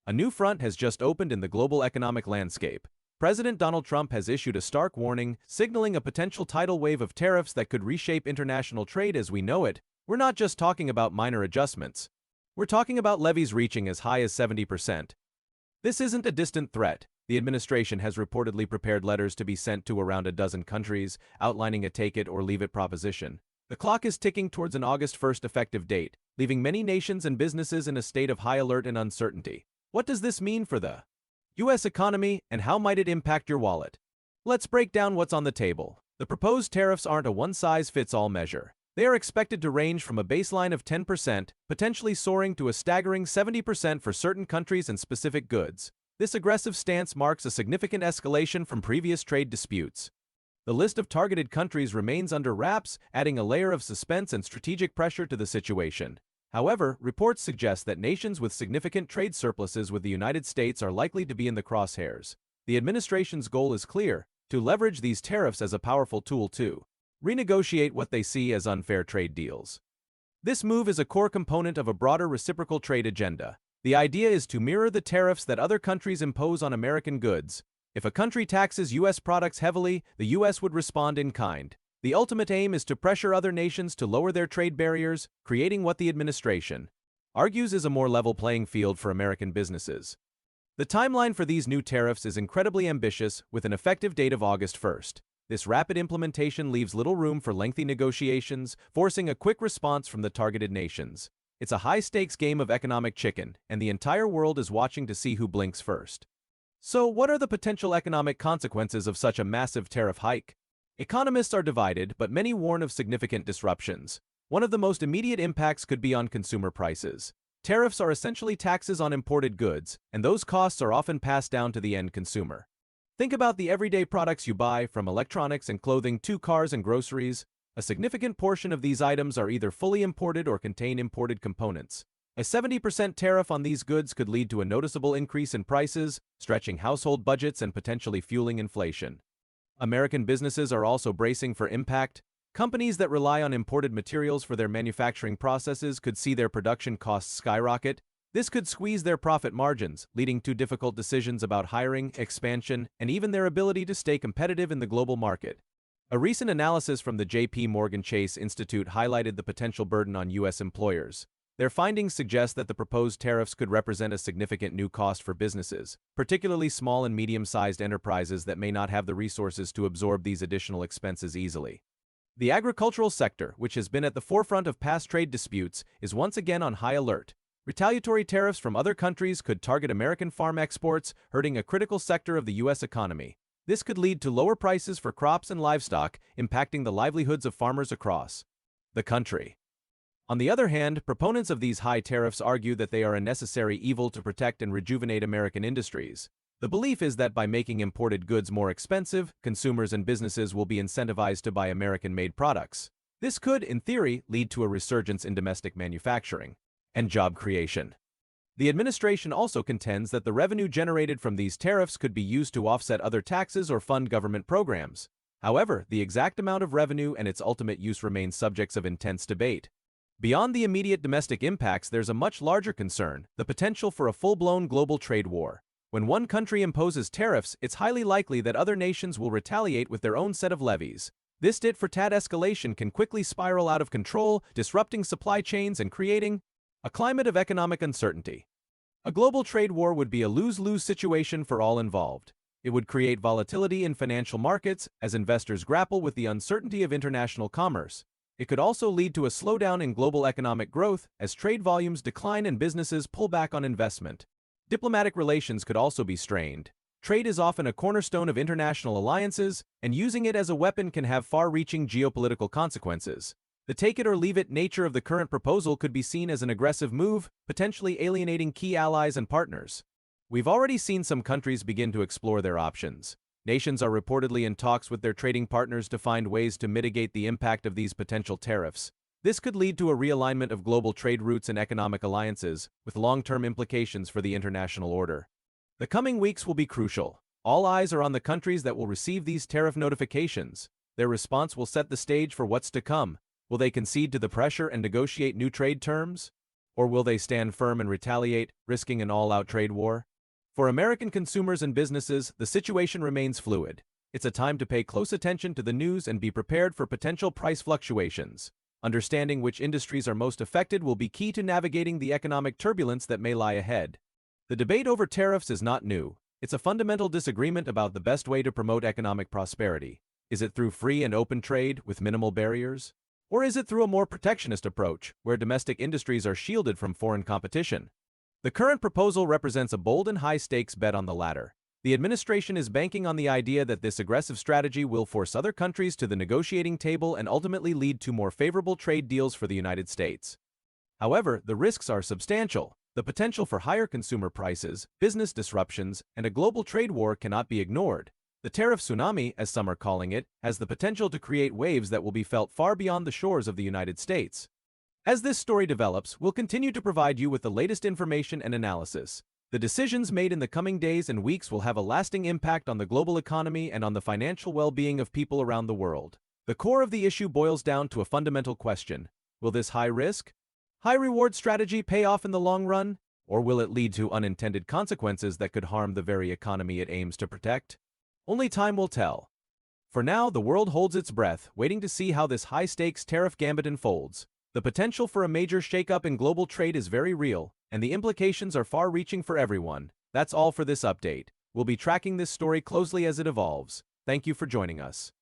A new front has just opened in the global economic landscape. President Donald Trump has issued a stark warning, signaling a potential tidal wave of tariffs that could reshape international trade as we know it. We're not just talking about minor adjustments. We're talking about levies reaching as high as 70%. This isn't a distant threat. The administration has reportedly prepared letters to be sent to around a dozen countries, outlining a take-it-or-leave-it proposition. The clock is ticking towards an August 1st effective date, leaving many nations and businesses in a state of high alert and uncertainty. What does this mean for the U.S. economy, and how might it impact your wallet? Let's break down what's on the table. The proposed tariffs aren't a one-size-fits-all measure. They are expected to range from a baseline of 10%, potentially soaring to a staggering 70% for certain countries and specific goods. This aggressive stance marks a significant escalation from previous trade disputes. The list of targeted countries remains under wraps, adding a layer of suspense and strategic pressure to the situation. However, reports suggest that nations with significant trade surpluses with the United States are likely to be in the crosshairs. The administration's goal is clear: to leverage these tariffs as a powerful tool to renegotiate what they see as unfair trade deals. This move is a core component of a broader reciprocal trade agenda. The idea is to mirror the tariffs that other countries impose on American goods. If a country taxes U.S. products heavily, the U.S. would respond in kind. The ultimate aim is to pressure other nations to lower their trade barriers, creating what the administration argues is a more level playing field for American businesses. The timeline for these new tariffs is incredibly ambitious, with an effective date of August 1st. This rapid implementation leaves little room for lengthy negotiations, forcing a quick response from the targeted nations. It's a high-stakes game of economic chicken, and the entire world is watching to see who blinks first. So, what are the potential economic consequences of such a massive tariff hike? Economists are divided, but many warn of significant disruptions. One of the most immediate impacts could be on consumer prices. Tariffs are essentially taxes on imported goods, and those costs are often passed down to the end consumer. Think about the everyday products you buy, from electronics and clothing to cars and groceries. A significant portion of these items are either fully imported or contain imported components. A 70% tariff on these goods could lead to a noticeable increase in prices, stretching household budgets and potentially fueling inflation. American businesses are also bracing for impact. Companies that rely on imported materials for their manufacturing processes could see their production costs skyrocket. This could squeeze their profit margins, leading to difficult decisions about hiring, expansion, and even their ability to stay competitive in the global market. A recent analysis from the J.P. Morgan Chase Institute highlighted the potential burden on U.S. employers. Their findings suggest that the proposed tariffs could represent a significant new cost for businesses, particularly small and medium-sized enterprises that may not have the resources to absorb these additional expenses easily. The agricultural sector, which has been at the forefront of past trade disputes, is once again on high alert. Retaliatory tariffs from other countries could target American farm exports, hurting a critical sector of the U.S. economy. This could lead to lower prices for crops and livestock, impacting the livelihoods of farmers across the country. On the other hand, proponents of these high tariffs argue that they are a necessary evil to protect and rejuvenate American industries. The belief is that by making imported goods more expensive, consumers and businesses will be incentivized to buy American-made products. This could, in theory, lead to a resurgence in domestic manufacturing and job creation. The administration also contends that the revenue generated from these tariffs could be used to offset other taxes or fund government programs. However, the exact amount of revenue and its ultimate use remain subjects of intense debate. Beyond the immediate domestic impacts, there's a much larger concern: the potential for a full-blown global trade war. When one country imposes tariffs, it's highly likely that other nations will retaliate with their own set of levies. This tit-for-tat escalation can quickly spiral out of control, disrupting supply chains and creating a climate of economic uncertainty. A global trade war would be a lose-lose situation for all involved. It would create volatility in financial markets as investors grapple with the uncertainty of international commerce. It could also lead to a slowdown in global economic growth as trade volumes decline and businesses pull back on investment. Diplomatic relations could also be strained. Trade is often a cornerstone of international alliances, and using it as a weapon can have far-reaching geopolitical consequences. The take-it-or-leave-it nature of the current proposal could be seen as an aggressive move, potentially alienating key allies and partners. We've already seen some countries begin to explore their options. Nations are reportedly in talks with their trading partners to find ways to mitigate the impact of these potential tariffs. This could lead to a realignment of global trade routes and economic alliances, with long-term implications for the international order. The coming weeks will be crucial. All eyes are on the countries that will receive these tariff notifications. Their response will set the stage for what's to come. Will they concede to the pressure and negotiate new trade terms? Or will they stand firm and retaliate, risking an all-out trade war? For American consumers and businesses, the situation remains fluid. It's a time to pay close attention to the news and be prepared for potential price fluctuations. Understanding which industries are most affected will be key to navigating the economic turbulence that may lie ahead. The debate over tariffs is not new. It's a fundamental disagreement about the best way to promote economic prosperity. Is it through free and open trade with minimal barriers? Or is it through a more protectionist approach, where domestic industries are shielded from foreign competition? The current proposal represents a bold and high-stakes bet on the latter. The administration is banking on the idea that this aggressive strategy will force other countries to the negotiating table and ultimately lead to more favorable trade deals for the United States. However, the risks are substantial. The potential for higher consumer prices, business disruptions, and a global trade war cannot be ignored. The tariff tsunami, as some are calling it, has the potential to create waves that will be felt far beyond the shores of the United States. As this story develops, we'll continue to provide you with the latest information and analysis. The decisions made in the coming days and weeks will have a lasting impact on the global economy and on the financial well-being of people around the world. The core of the issue boils down to a fundamental question. Will this high-risk, high-reward strategy pay off in the long run? Or will it lead to unintended consequences that could harm the very economy it aims to protect? Only time will tell. For now, the world holds its breath, waiting to see how this high-stakes tariff gambit unfolds. The potential for a major shakeup in global trade is very real, and the implications are far-reaching for everyone. That's all for this update. We'll be tracking this story closely as it evolves. Thank you for joining us.